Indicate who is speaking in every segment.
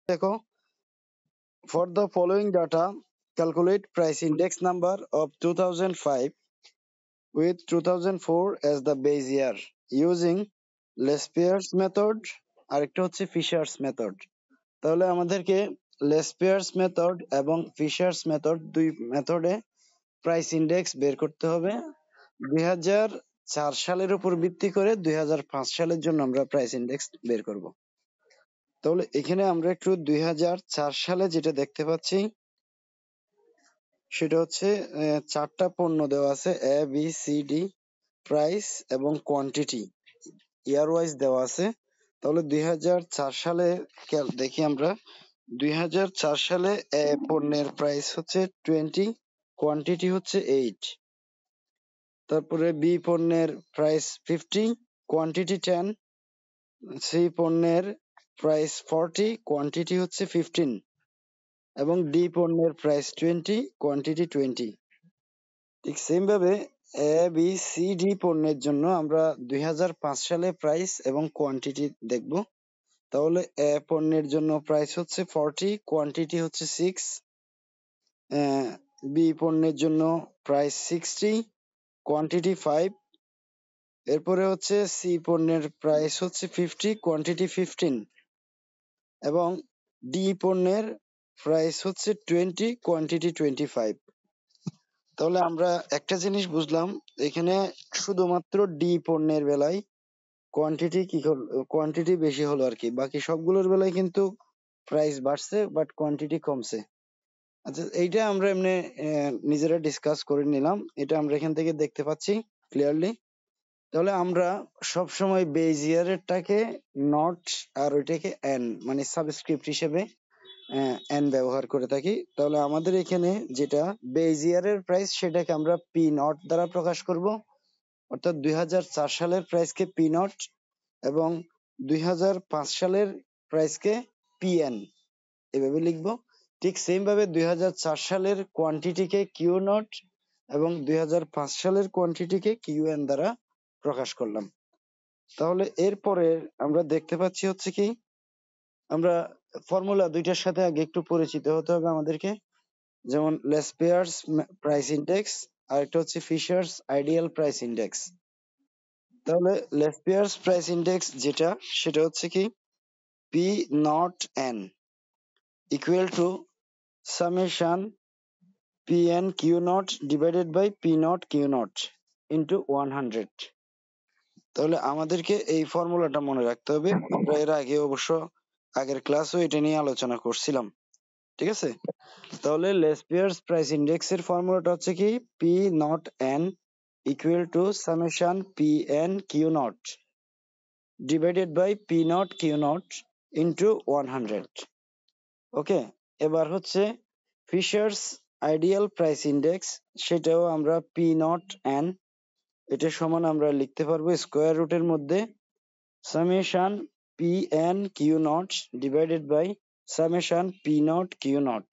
Speaker 1: দেখো, for the following data, calculate price index number of 2005 with 2004 as the base year using Lespier's method আরেকটা হচ্ছে Fisher's method। তাহলে আমাদেরকে Lespier's method এবং Fisher's method দুই মেথডে প্রাইস ইন্ডেক্স বের করতে হবে। 2004 সালের উপর ভিত্তি করে 2005 সালের জন্য আমরা প্রাইস ইন্ডেক্স বের করব। তাহলে এখানে আমরা একটু 2004 সালে যেটা দেখতে পাচ্ছি সেটা হচ্ছে চারটা পণ্য দেওয়া আছে, A B C D, price এবং কোয়ান্টিটি ইয়ার ওয়াইজ দেওয়া আছে। তাহলে 2004 সালে দেখি আমরা 2004 সালে এ পণ্যের প্রাইস হচ্ছে 20, কোয়ান্টিটি হচ্ছে 8। তারপরে বি পণ্যের প্রাইস 50, কোয়ান্টিটি 10। সি পণ্যের প্রাইস 40, কোয়ান্টিটি হচ্ছে 15 এবং ডি পণ্যের প্রাইস 20, কোয়ান্টিটি 20। ঠিক সেম ভাবে এ বি সি ডি পণ্যের জন্য আমরা 2005 সালে প্রাইস এবং কোয়ান্টিটি দেখব। তাহলে এ পণ্যের জন্য প্রাইস হচ্ছে 40, কোয়ান্টিটি হচ্ছে 6। বি পণ্যের জন্য প্রাইস 60, কোয়ান্টিটি 5। এরপরে হচ্ছে সি পণ্যের প্রাইস হচ্ছে 50, কোয়ান্টিটি 15 এবং ডি পণ্যের প্রাইস হচ্ছে 20, কোয়ান্টিটি 25। তাহলে আমরা একটা জিনিস বুঝলাম, এখানে শুধুমাত্র ডি পণ্যের বেলায় কোয়ান্টিটি বেশি হলো আর কি, বাকি সবগুলোর বেলায় কিন্তু প্রাইস বাড়ছে বাট কোয়ান্টিটি কমছে। আচ্ছা, এইটা আমরা এমনি নিজেরা ডিসকাস করে নিলাম, এটা আমরা এখান থেকে দেখতে পাচ্ছি ক্লিয়ারলি। তাহলে আমরা সব সময় বেজ ইয়ারেরটাকে নট আর ওইটাকে এন মানে সাবস্ক্রিপ্ট হিসেবে এন ব্যবহার করে থাকি। তাহলে আমাদের এখানে যেটা বেজ ইয়ারের প্রাইস সেটাকে আমরা পি নট দ্বারা প্রকাশ করব, অর্থাৎ 2004 সালের প্রাইসকে পি নট এবং 2005 সালের প্রাইসকে পিএন এভাবে লিখবো। ঠিক সেম ভাবে 2004 সালের কোয়ান্টিটিকে কিউ নট এবং 2005 সালের কোয়ান্টিটিকে কিউএন দ্বারা প্রকাশ করলাম। তাহলে এরপরে আমরা দেখতে পাচ্ছি হচ্ছে কি, আমরা ফর্মুলা দুইটার সাথে আগে একটু পরিচিত হতে হবে আমাদেরকে। যেমন লেসপিয়ার্স প্রাইস ইন্ডেক্স আর একটা হচ্ছে ফিশার্স আইডিয়াল প্রাইস ইন্ডেক্স। তাহলে লেসপিয়ার্স প্রাইস ইন্ডেক্স যেটা সেটা হচ্ছে কি P not N equal to summation P N Q not divided by P not Q not into 100। তাহলে আমাদেরকে এই ফর্মুলাটা মনে রাখতে হবে। আমরা এর আগে অবশ্য আগের ক্লাসও এটা নিয়ে আলোচনা করছিলাম, ঠিক আছে? তাহলে লেসপিয়ার্স প্রাইস ইন্ডেক্স এর ফর্মুলাটা হচ্ছে কি P not N equal to summation P N Q not divided by P not Q not into 100। Okay, এবার হচ্ছে ফিশার্স আইডিয়াল প্রাইস ইন্ডেক্স, সেটাও আমরা পি নট এন এটা সমান আমরা লিখতে পারবো স্কোয়ার রুটের মধ্যে summation P N Q not divided by summation P not Q not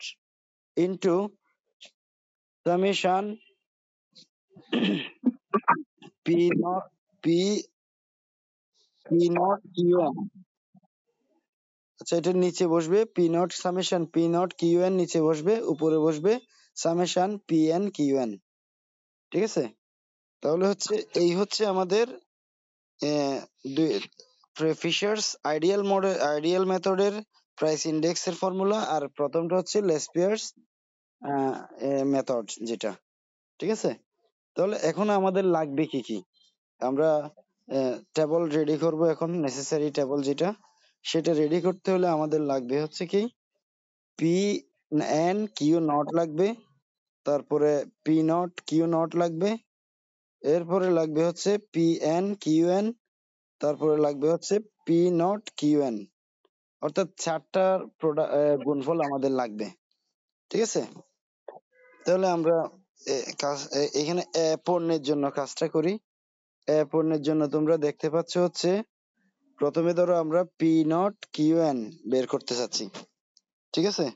Speaker 1: into summation P naught P P not Q N. আচ্ছা, এটার নিচে বসবে P not summation P not Q N, নিচে বসবে, উপরে বসবে summation P N Q N. ঠিক আছে? তাহলে হচ্ছে এই হচ্ছে আমাদের ফিশার্স আইডিয়াল মেথডের প্রাইস ইন্ডেক্স এর ফর্মুলা, আর প্রথমটা হচ্ছে লেসপিয়ার্স মেথড যেটা। ঠিক আছে? তাহলে এখন আমাদের লাগবে কি কি, আমরা টেবল রেডি করব। এখন নেসেসারি টেবল যেটা সেটা রেডি করতে হলে আমাদের লাগবে হচ্ছে কি পি এন কিউ নট লাগবে, তারপরে পি নট কিউ নট লাগবে, এরপরে লাগবে হচ্ছে পি এন কিউ এন, তারপরে লাগবে হচ্ছে পি নট কিউ এন। অর্থাৎ চারটার গুণফল আমাদের লাগবে। ঠিক আছে? তাহলে আমরা এখানে পণ্যের জন্য কাজটা করি। পণ্যের জন্য তোমরা দেখতে পাচ্ছ হচ্ছে প্রথমে ধরো আমরা পি নট কিউ এন বের করতে চাচ্ছি। ঠিক আছে?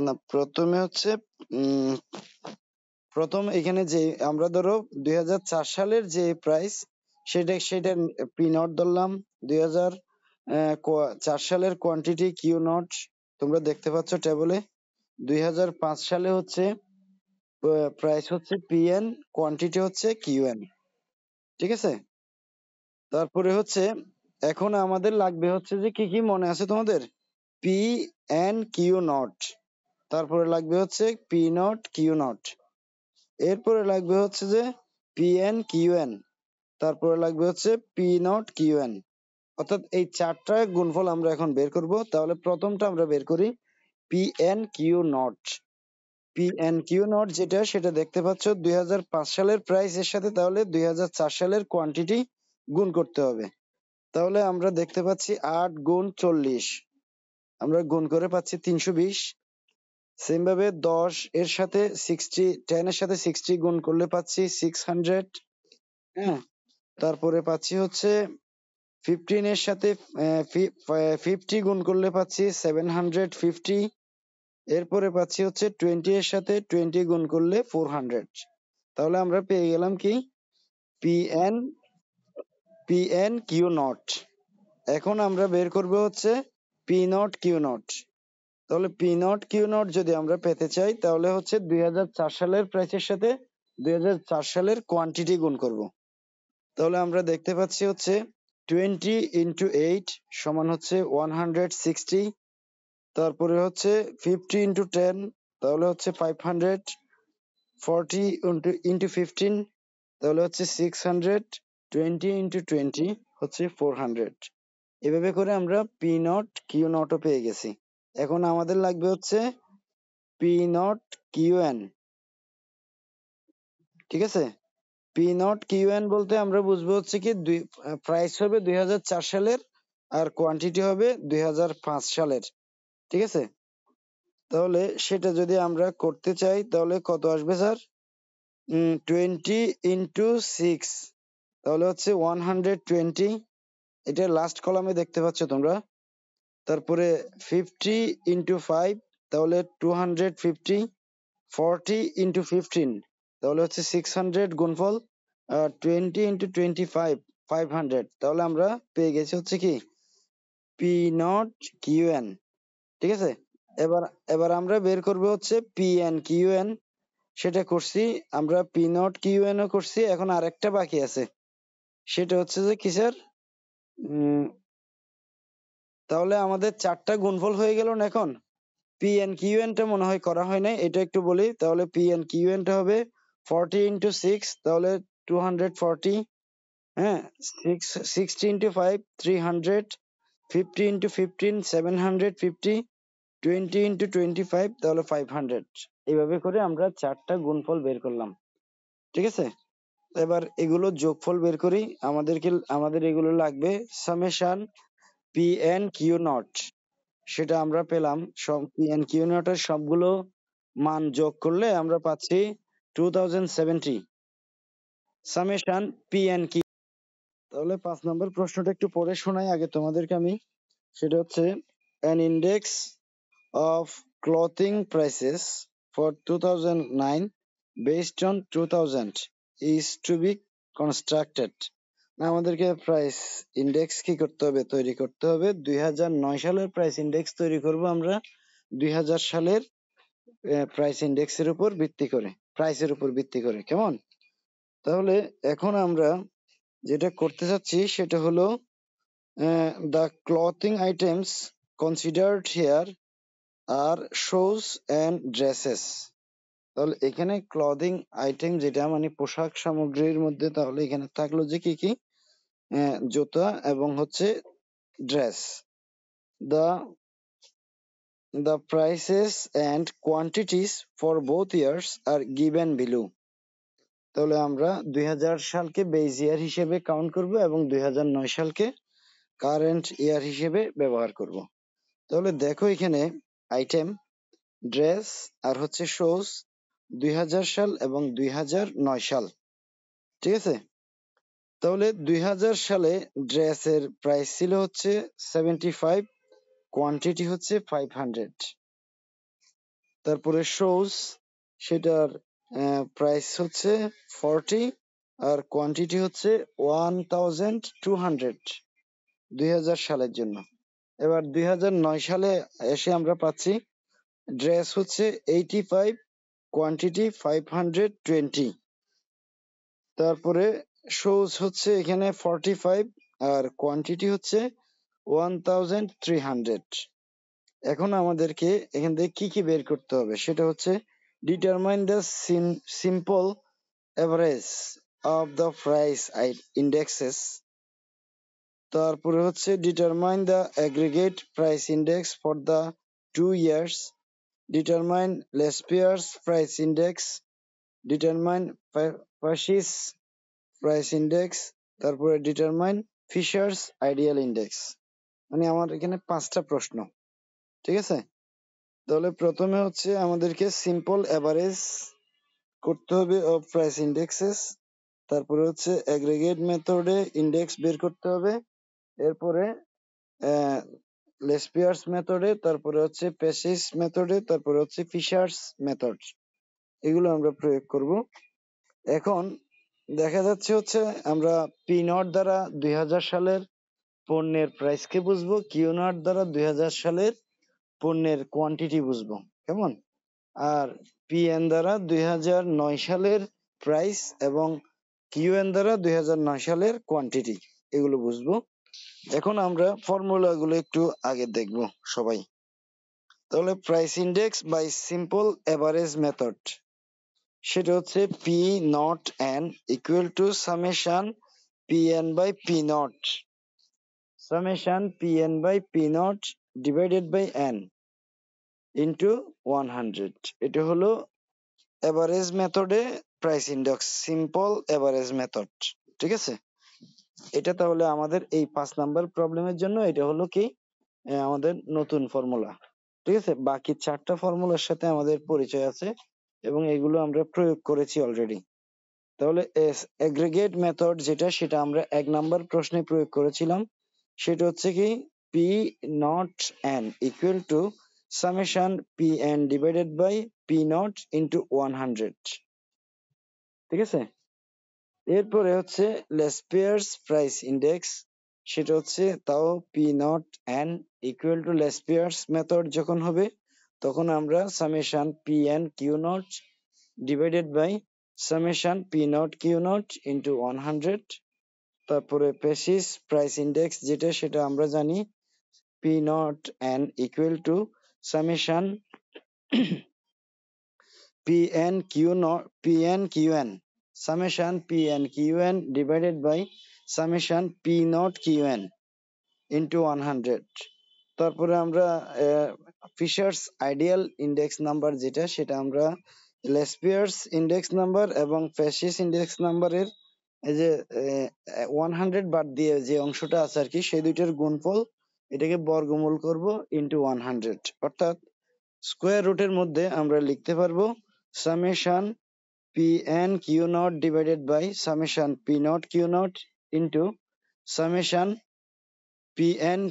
Speaker 1: না, প্রথমে হচ্ছে প্রথম এখানে যে আমরা ধরো 2004 সালের যে প্রাইস সেটা পি নট ধরলাম, 4 সালের কোয়ান্টিটি কিউ নট তোমরা দেখতে পাচ্ছ টেবলে। 2005 সালে হচ্ছে প্রাইস হচ্ছে পিএন, কোয়ান্টিটি হচ্ছে কিউএন। ঠিক আছে। তারপরে হচ্ছে এখন আমাদের লাগবে হচ্ছে যে কি কি মনে আছে তোমাদের? পি এন কিউ নট, তারপরে লাগবে হচ্ছে পি নট কিউ নট, এরপরে লাগবে হচ্ছে যে পি এন কিউ এন, তারপরে লাগবে হচ্ছে পি নট কিউ এন। অর্থাৎ এই চারটা গুণফল আমরা এখন বের করব। তাহলে প্রথমটা আমরা বের করি P N Q naught. P N Q naught যেটা, সেটা দেখতে পাচ্ছ 2005 সালের প্রাইস এর সাথে তাহলে 2004 সালের কোয়ান্টিটি গুণ করতে হবে। তাহলে আমরা দেখতে পাচ্ছি 8 গুণ 40, আমরা গুণ করে পাচ্ছি 320। সেম ভাবে 10 এর সাথে 10 এর সাথে 60 গুণ করলে পাচ্ছি 600। হ্যাঁ, তারপরে পাচ্ছি হচ্ছে 15 এর সাথে 50 গুণ করলে পাচ্ছি 750। এরপরে পাচ্ছি হচ্ছে 20 এর সাথে 20 গুণ করলে 400। তাহলে আমরা পেয়ে গেলাম কি পিএন পিএন কিউ নট। এখন আমরা বের করব হচ্ছে পি নট কিউ নট। তাহলে পি নট কিউ নট যদি আমরা পেতে চাই তাহলে হচ্ছে 2004 সালের প্রাইসের সাথে 2004 সালের কোয়ান্টিটি গুণ করব। তাহলে আমরা দেখতে পাচ্ছি হচ্ছে 20 ইন্টু 8 সমান হচ্ছে 160। তারপরে হচ্ছে 50 ইন্টু 10 তাহলে হচ্ছে 500। 40 ইন্টু 15 তাহলে হচ্ছে 600। 20 ইন্টু 20 হচ্ছে 400। এভাবে করে আমরা পি নট কিউ নটও পেয়ে গেছি। এখন আমাদের লাগবে হচ্ছে পি নট কিউ এন। ঠিক আছে। পি নট কিউ এন বলতে আমরা বুঝবো হচ্ছে কি প্রাইস হবে 2004 সালের আর কোয়ান্টিটি হবে 2005 সালের। ঠিক আছে। তাহলে সেটা যদি আমরা করতে চাই তাহলে কত আসবে স্যার? 20 ইন্টু 6 তাহলে হচ্ছে 120। এটা লাস্ট কলামে দেখতে পাচ্ছ তোমরা। তারপরে 50 ইন্টু 5 তাহলে 250। 40 ইন্টু 15 তাহলে হচ্ছে 600 গুণফল। 20 ইন্টু 25 500। তাহলে আমরা পেয়ে গেছি হচ্ছে কি পি নট কিউ এন। ঠিক আছে। এবার এবার আমরা বের করবো হচ্ছে পি এন কিউ এন। সেটা করছি আমরা, পি নট কিউ এন ও করছি। এখন আরেকটা বাকি আছে, সেটা হচ্ছে যে কি স্যার? তাহলে আমাদের চারটা গুণফল হয়ে গেল না এখন। পি এন কিউ এন টা মনে হয় করা হয় নাই, এটা একটু বলি। তাহলে পি এন কিউ এন টা হবে 40 ইন্টু 6 তাহলে 240। হ্যাঁ, 60 ইন্টু 5 300। 50 ইন্টু 15 750। 20 ইন্টু 25 তাহলে 500। এইভাবে করে আমরা চারটা গুণফল বের করলাম। ঠিক আছে। এবার এগুলো যোগফল বের করি। আমাদের এগুলো লাগবে summation P N Q naught. সেটা আমরা পেলাম সব পি এন কিউ নট এর সবগুলো মান যোগ করলে আমরা পাচ্ছি 2070 সামেশন পি এন কিউ। তাহলে 5 নম্বর প্রশ্নটা একটু পড়ে শোনাই আগে তোমাদেরকে আমি। সেটা হচ্ছে an index of clothing prices for 2009 based on 2000 is to be constructed. আমাদেরকে প্রাইস ইন্ডেক্স কি করতে হবে? তৈরি করতে হবে। 2009 সালের প্রাইস ইন্ডেক্স তৈরি করব আমরা 2000 সালের প্রাইস ইন্ডেক্সের উপর ভিত্তি করে, প্রাইসের উপর ভিত্তি করে। কেমন? তাহলে এখন আমরা যেটা করতে চাচ্ছি সেটা হলো the clothing items considered here are shoes and dresses. তাহলে এখানে ক্লদিং আইটেম যেটা মানে পোশাক সামগ্রীর মধ্যে, তাহলে এখানে থাকলো যে কি কি? জুতা এবং হচ্ছে dress. the the prices and quantities for both years are given below. তাহলে আমরা 2000 সালকে বেজ ইয়ার হিসেবে কাউন্ট করব এবং 2009 সালকে কারেন্ট ইয়ার হিসেবে ব্যবহার করব। তাহলে দেখো এখানে আইটেম ড্রেস আর হচ্ছে শোজ 2000 সাল এবং 2009 সাল। ঠিক আছে। তাহলে 2000 সালে ড্রেসের প্রাইস ছিল হচ্ছে 75, কোয়ান্টিটি হচ্ছে 500। তারপরে শোজ সেটার প্রাইস হচ্ছে 40 আর কোয়ান্টিটি হচ্ছে 1200। 2000 সালের জন্য। এবার 2009 সালে এসে আমরা পাচ্ছি ড্রেস হচ্ছে 85, কোয়ান্টিটি 520, তারপরে শুজ হচ্ছে এখানে 45 আর কোয়ান্টিটি হচ্ছে 1300। এখন আমাদেরকে এখান থেকে কি কি বের করতে হবে সেটা হচ্ছে determine the simple average of the price indexes, তারপরে হচ্ছে determine the aggregate price index for the 2 years, determine Laspeyres price index, determine Paasche's price index, তারপরে ডিটারমাইন ফিশার্স আইডিয়াল ইন্ডেক্স। মানে আমার এখানে 5টা প্রশ্ন, ঠিক আছে? তাহলে প্রথমে হচ্ছে আমাদেরকে সিম্পল অ্যাভারেজ করতে হবে অফ প্রাইস ইন্ডেক্সেস, তারপরে হচ্ছে অ্যাগ্রিগেট মেথডে ইন্ডেক্স বের করতে হবে, এরপরে লেসপিয়ার্স মেথডে, তারপরে হচ্ছে পেসিস মেথডে, তারপরে হচ্ছে ফিশার্স মেথড, এগুলো আমরা প্রয়োগ করব। এখন দেখা যাচ্ছে হচ্ছে আমরা পি নট দ্বারা 2000 সালের পণ্যের প্রাইসকে বুঝবো, কিউ নট দ্বারা 2000 সালের পণ্যের কোয়ান্টিটি বুঝবো, কেমন? আর পিএন দ্বারা 2009 সালের প্রাইস এবং কিউএন দ্বারা 2009 সালের কোয়ান্টিটি, এগুলো বুঝবো। এখন আমরা ফর্মুলা গুলো একটু আগে দেখব সবাই। তাহলে price index by simple average method, সেটা হচ্ছে P not N equal to summation P N by P not, summation P N by P nought divided by N into 100। এটা হলো এভারেজ মেথডে price index, simple average method, ঠিক আছে? এটা তাহলে আমাদের এই 5 নাম্বার প্রবলেমের জন্য এটা হলো কি আমাদের নতুন ফর্মুলা, ঠিক আছে? বাকি 4টা ফর্মুলার সাথে আমাদের পরিচয় আছে এবং এগুলো আমরা প্রয়োগ করেছি অলরেডি। তাহলে এগ্রিগেট মেথড যেটা, সেটা আমরা 1 নাম্বার প্রশ্নে প্রয়োগ করেছিলাম। সেটা হচ্ছে কি P not N equal to summation P N divided by P nought into 100, ঠিক আছে? এরপরে হচ্ছে লেসপিয়ার্স প্রাইস ইন্ডেক্স, সেটা হচ্ছে তাও P not N equal to Laspeyres method যখন হবে তখন আমরা summation P N Q not divided by summation P not Q not into 100। তারপরে পেসিস প্রাইস ইন্ডেক্স যেটা, সেটা আমরা জানি P not N equal to summation P N Q N, summation p n q n divided by summation p naught q n into 100। তারপরে আমরা fishers ideal index number যেটা, সেটা আমরা লেসপিয়ার্স ইন্ডেক্স নাম্বার এবং ফেসিস ইন্ডেক্স নাম্বারের এই যে 100 বাদ দিয়ে যে অংশটা আছে আর কি, সেই দুইটার গুণফল, এটাকে বর্গমূল করব ইন্টু 100, অর্থাৎ স্কোয়ার রুটের মধ্যে আমরা লিখতে পারবো summation P N Q not divided by summation P not Q not into summation P N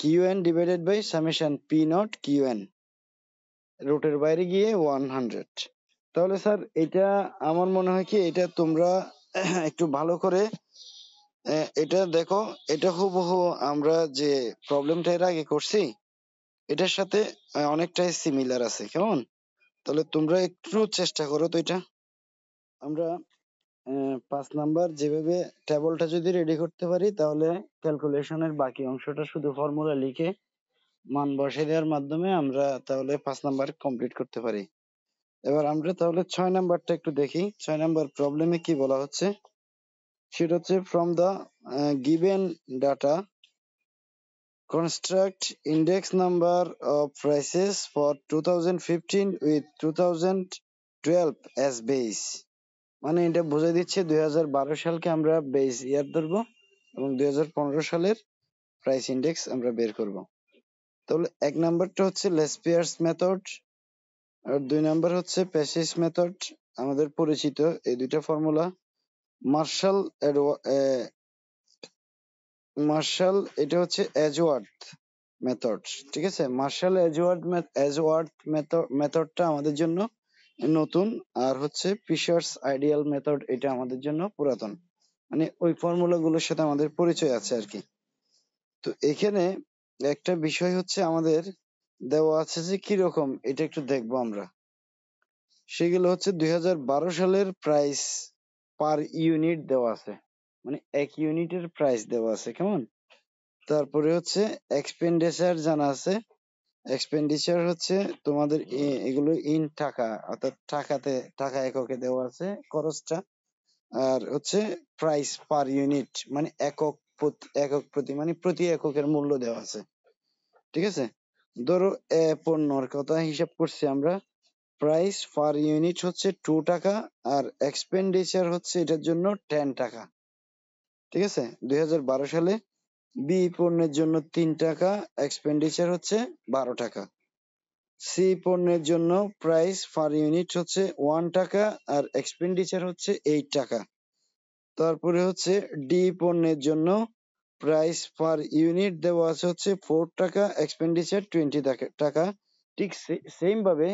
Speaker 1: Q N divided by summation P not Q N, রুটের বাইরে গিয়ে 100। তাহলে স্যার এটা আমার মনে হয় কি এটা তোমরা একটু ভালো করে এটা দেখো, এটা হুবহু আমরা যে প্রবলেমটা এর আগে করছি এটার সাথে অনেকটাই সিমিলার আছে, কেমন? তাহলে তোমরা একটু চেষ্টা করো তো এটা। আমরা 5 নাম্বার যেভাবে টেবলটা যদি রেডি করতে পারি তাহলে ক্যালকুলেশনের বাকি অংশটা শুধু ফর্মুলা লিখে মান বসিয়ে দেওয়ার মাধ্যমে আমরা তাহলে 5 নাম্বার কমপ্লিট করতে পারি। এবার আমরা তাহলে 6 নাম্বারটা একটু দেখি। 6 নাম্বার প্রবলেমে কি বলা হচ্ছে সেটা হচ্ছে from the given data construct index number of prices for 2015 with 2012 as base। মানে এটা বোঝাই দিচ্ছে 2012 সালকে আমরা বেস ইয়ার ধরবো এবং 2015 সালের প্রাইস ইন্ডেক্স আমরা বের করব। তাহলে 1 নাম্বারটা হচ্ছে লেসপিয়ার্স মেথড আর 2 নাম্বার হচ্ছে পেসিস মেথড, আমাদের পরিচিত এই দুইটা ফর্মুলা। মার্শাল মার্শাল এটা হচ্ছে এজওয়ার্থ মেথড, ঠিক আছে? মার্শাল এজওয়ার্থ মেথডটা আমাদের জন্য নতুন, আর হচ্ছে ফিশার্স আইডিয়াল মেথড এটা আমাদের জন্য পুরাতন। মানে ওই ফর্মুলা গুলোর সাথে আমাদের পরিচয় আছে আর কি। তো এখানে একটা বিষয় হচ্ছে আমাদের দেওয়া আছে যে কিরকম, এটা একটু দেখবো আমরা। সেগুলো হচ্ছে 2012 সালের প্রাইস পার ইউনিট দেওয়া আছে, মানে এক ইউনিটের প্রাইস দেওয়া আছে, কেমন। তারপরে হচ্ছে এক্সপেন্ডিচার জানা আছে। এক্সপেন্ডিচার হচ্ছে তোমাদের এগুলো ইন টাকা, অর্থাৎ টাকা এককে দেওয়া আছে খরচটা। আর হচ্ছে প্রাইস পার ইউনিট, মানে একক প্রতি, মানে প্রতি এককের মূল্য দেওয়া আছে। ঠিক আছে, ধরো পণ্যর কথা হিসাব করছি আমরা, প্রাইস পার ইউনিট হচ্ছে 2 টাকা, আর এক্সপেন্ডিচার হচ্ছে এটার জন্য 10 টাকা। ঠিক আছে, 2012 সালে বি পণ্যের জন্য 3 টাকা, এক্সপেন্ডিচার হচ্ছে 12 টাকা। সি পণ্যের জন্য প্রাইস পার ইউনিট হচ্ছে 1 টাকা, আর এক্সপেন্ডিচার হচ্ছে 8 টাকা। তারপরে হচ্ছে ডি পণ্যের জন্য প্রাইস পার ইউনিট দেওয়া আছে হচ্ছে 4 টাকা, এক্সপেন্ডিচার 20 টাকা। ঠিক সেম ভাবে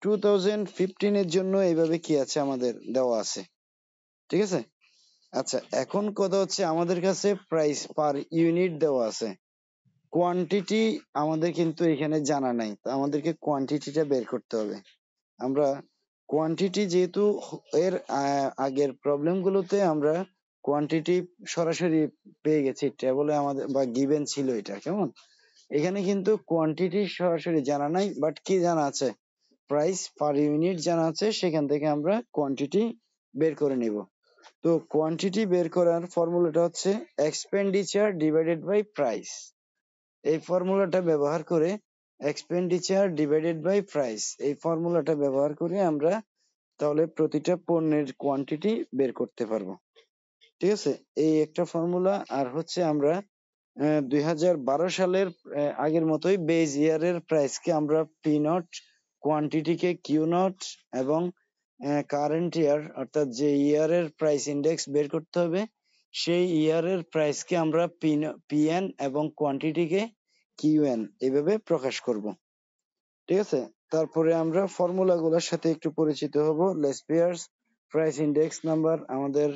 Speaker 1: 2015 এর জন্য এইভাবে কি আছে আমাদের দেওয়া আছে। ঠিক আছে, আচ্ছা এখন কথা হচ্ছে আমাদের কাছে প্রাইস পার ইউনিট দেওয়া আছে, কোয়ান্টিটি আমাদের কিন্তু এখানে জানা নাই, তো আমাদেরকে কোয়ান্টিটিটা বের করতে হবে। আমরা কোয়ান্টিটি যেহেতু এর আগের প্রবলেম গুলোতে আমরা কোয়ান্টিটি সরাসরি পেয়ে গেছি টেবলে আমাদের, বা গিভেন ছিল এটা, কেমন। এখানে কিন্তু কোয়ান্টিটি সরাসরি জানা নাই, বাট কি জানা আছে, প্রাইস পার ইউনিট জানা আছে, সেখান থেকে আমরা কোয়ান্টিটি বের করে নিব। তো কোয়ান্টিটি বের করার ফর্মুলাটা হচ্ছে এক্সপেন্ডিচার ডিভাইডেড বাই প্রাইস। এই ফর্মুলাটা ব্যবহার করে, এক্সপেন্ডিচার ডিভাইডেড বাই প্রাইস, এই ফর্মুলাটা ব্যবহার করে আমরা তাহলে প্রতিটা পণ্যের কোয়ান্টিটি বের করতে পারবো। ঠিক আছে, এই একটা ফর্মুলা। আর হচ্ছে আমরা 2012 সালের আগের মতোই বেজ ইয়ারের প্রাইসকে আমরা পি নট, কোয়ান্টিটিকে কিউ নট, এবং কারেন্ট ইয়ার অর্থাৎ যে ইয়ারের প্রাইস ইন্ডেক্স বের করতে হবে সেই ইয়ারের প্রাইসকে আমরা পিএন এবং কোয়ান্টিটিকে কিউএন এভাবে প্রকাশ করব। ঠিক আছে, তারপরে আমরা ফর্মুলা গুলোর সাথে একটু পরিচিত হব। লেসপিয়ার্স প্রাইস ইন্ডেক্স নাম্বার আমাদের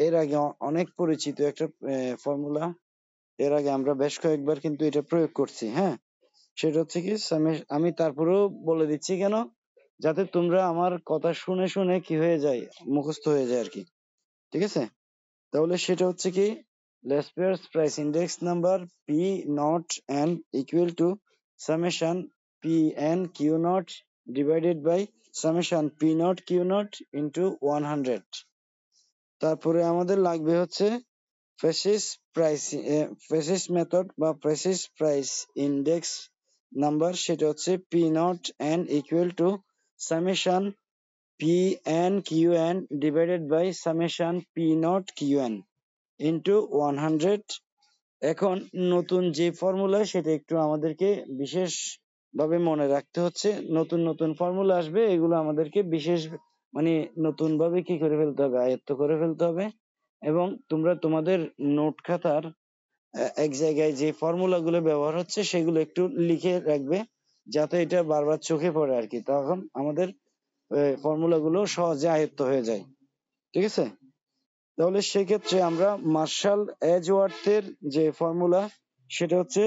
Speaker 1: এর আগে অনেক পরিচিত একটা ফর্মুলা, এর আগে আমরা বেশ কয়েকবার কিন্তু এটা প্রয়োগ করছি। হ্যাঁ, সেটা হচ্ছে কি আমি তারপরেও বলে দিচ্ছি কেন, যাতে তোমরা আমার কথা শুনে শুনে কি হয়ে যায়, মুখস্থ হয়ে যায় আর কি। ঠিক আছে, তাহলে সেটা হচ্ছে কি, Laspeyres price index number P not N equal to summation P N Q not divided by summation P not Q not into 100। তারপরে আমাদের লাগবে হচ্ছে ফেসিস প্রাইস, ফেসিস মেথড বা ফেসিস প্রাইস ইন্ডেক্স নাম্বার, সেটা হচ্ছে P not N equal to summation P N Q N divided by summation P not Q N into 100। এখন নতুন যে ফর্মুলা সেটা একটু আমাদেরকে বিশেষ ভাবে মনে রাখতে হচ্ছে। নতুন নতুন ফর্মুলা আসবে, এগুলো আমাদেরকে বিশেষ মানে নতুন ভাবে কি করে ফেলতে হবে, আয়ত্ত করে ফেলতে হবে। এবং তোমরা তোমাদের নোট খাতার এক জায়গায় যে ফর্মুলা গুলো ব্যবহার হচ্ছে সেগুলো একটু লিখে রাখবে, যাতে এটা বারবার চোখে পড়ে আর কি, তখন আমাদের ফর্মুলা গুলো সহজে আয়ত্ত হয়ে যায়। ঠিক আছে, তাহলে সেক্ষেত্রে আমরা মার্শাল এজওয়ার্থের যে ফর্মুলা সেটা হচ্ছে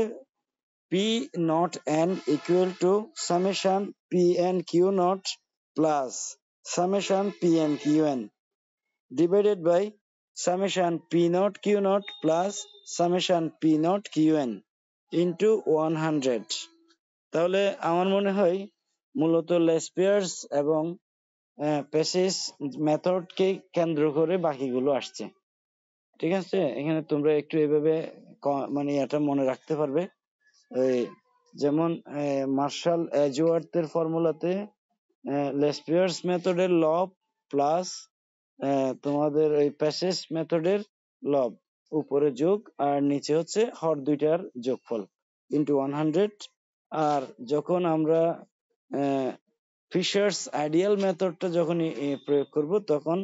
Speaker 1: P not N equal to summation P N Q nought plus summation P N Q N divided by summation P not Q nought plus summation P not Q N into 100। তাহলে আমার মনে হয় মূলত লেসপিয়ার্স এবং পেসিস মেথডকে কেন্দ্র করে বাকিগুলো আসছে। ঠিক আছে, এখানে তোমরা একটু এইভাবে মানে এটা মনে রাখতে পারবে। ওই যেমন মার্শাল এজওয়ার্থের ফর্মুলাতে লেসপিয়ার্স মেথডের লব প্লাস তোমাদের ওই প্যাসেজ মেথডের লব উপরে যোগ, আর নিচে হচ্ছে হর দুইটার যোগফল ইন্টু 100। আর যখন আমরা ফিশার্স আইডিয়াল মেথডটা যখন প্রয়োগ করব, তখন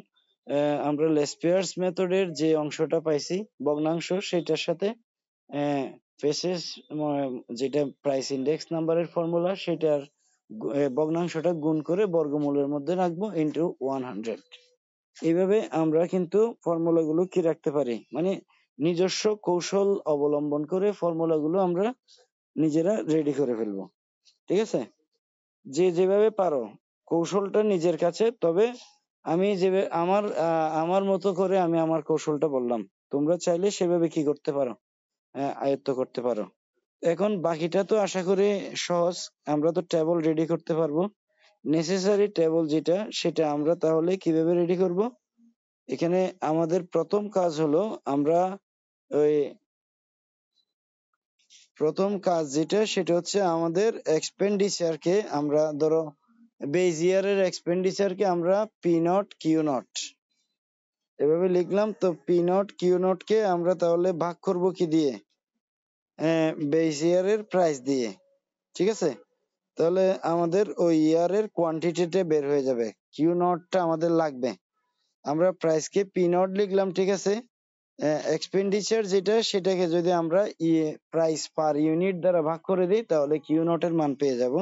Speaker 1: আমরা লেসপিয়ার্স মেথডের যে অংশটা পাইছি ভগ্নাংশ, সেটার সাথে ফেসেস যেটা প্রাইস ইন্ডেক্স নাম্বারের ফর্মুলা, সেটার ভগ্নাংশটা গুণ করে বর্গমূলের মধ্যে রাখবো ইন্টু 100। এইভাবে আমরা কিন্তু ফর্মুলা গুলো কি রাখতে পারি, মানে নিজস্ব কৌশল অবলম্বন করে ফর্মুলা গুলো আমরা নিজেরা রেডি করে ফেলবো। ঠিক আছে? যে যেভাবে পারো কৌশলটা নিজের কাছে, তবে আমি যে আমার মতো করে আমি আমার কৌশলটা বললাম, তোমরা চাইলে সেভাবে কি করতে পারো, আয়ত্ত করতে পারো। এখন বাকিটা তো আশা করি সহজ, আমরা তো টেবল রেডি করতে পারবো। নেসেসারি টেবল যেটা, সেটা আমরা তাহলে কিভাবে রেডি করব? এখানে আমাদের প্রথম কাজ হলো, আমরা ওই প্রথম কাজ যেটা, সেটা হচ্ছে আমাদের এক্সপেন্ডিচার কে আমরা ধরো বেজ ইয়ারের এক্সপেন্ডিচার কে আমরা পি নট কিউ নট এভাবে লিখলাম। তো পি নট কিউ নট কে আমরা তাহলে ভাগ করব কি দিয়ে? বেজ ইয়ারের প্রাইস দিয়ে। ঠিক আছে? তাহলে আমাদের ওই ইয়ারের কোয়ান্টিটিটা বের হয়ে যাবে, কিউ নটটা আমাদের লাগবে। আমরা প্রাইস কে পি নট লিখলাম, ঠিক আছে। এক্সপেন্ডিচার যেটা, সেটাকে যদি আমরা প্রাইস পার ইউনিট দ্বারা ভাগ করে দিই, তাহলে কিউ নট এর মান পেয়ে যাব।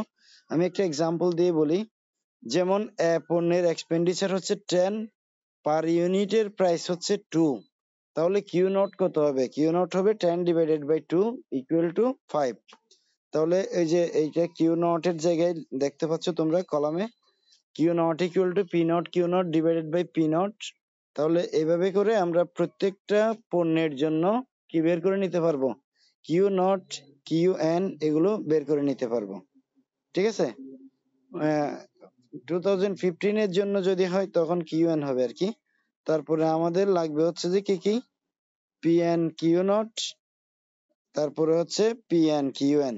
Speaker 1: আমি একটা এক্সাম্পল দিয়ে বলি, যেমন পণ্যের এক্সপেন্ডিচার হচ্ছে 10, পার ইউনিটের প্রাইস হচ্ছে 2, তাহলে কিউ নট কত হবে? কিউ নট হবে 10 ডিভাইডেড বাই 2 ইকুয়াল টু 5। তাহলে এই যে এইটা কিউ নট এর জায়গায় দেখতে পাচ্ছ তোমরা কলামে, Q nought equal to P not Q not divided by P nought. তাহলে এইভাবে করে আমরা প্রত্যেকটা পণ্যের জন্য কি বের করে নিতে পারবো? কিউ নট, কিউ এন, এগুলো বের করে নিতে পারবো। ঠিক আছে? 2015 এর জন্য যদি হয় তখন কিউ এন হবে আর কি। তারপরে আমাদের লাগবে হচ্ছে যে কি কি, পি এন কিউ নট, তারপরে হচ্ছে পি এন কিউ এন।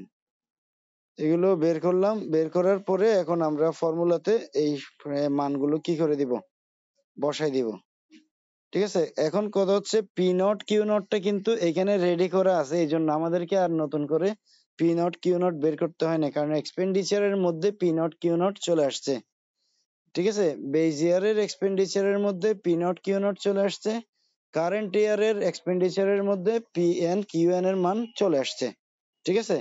Speaker 1: এগুলো বের করলাম। বের করার পরে এখন আমরা ফর্মুলাতে এই মানগুলো কি করে দিব? বসাই দিব। ঠিক আছে? এখন কথা হচ্ছে পি নট কিউ নটটা কিন্তু এখানে রেডি করা আছে, এই জন্য আমাদেরকে আর নতুন করে পি নট কিউ নট বের করতে হয় না, কারণ এক্সপেন্ডিচারের মধ্যে পি নট কিউ নট চলে আসছে। ঠিক আছে? বেজ ইয়ারের এক্সপেন্ডিচারের মধ্যে পি নট কিউ নট চলে আসছে, কারেন্ট ইয়ারের এক্সপেন্ডিচারের মধ্যে পি এন কিউ এন এর মান চলে আসছে। ঠিক আছে?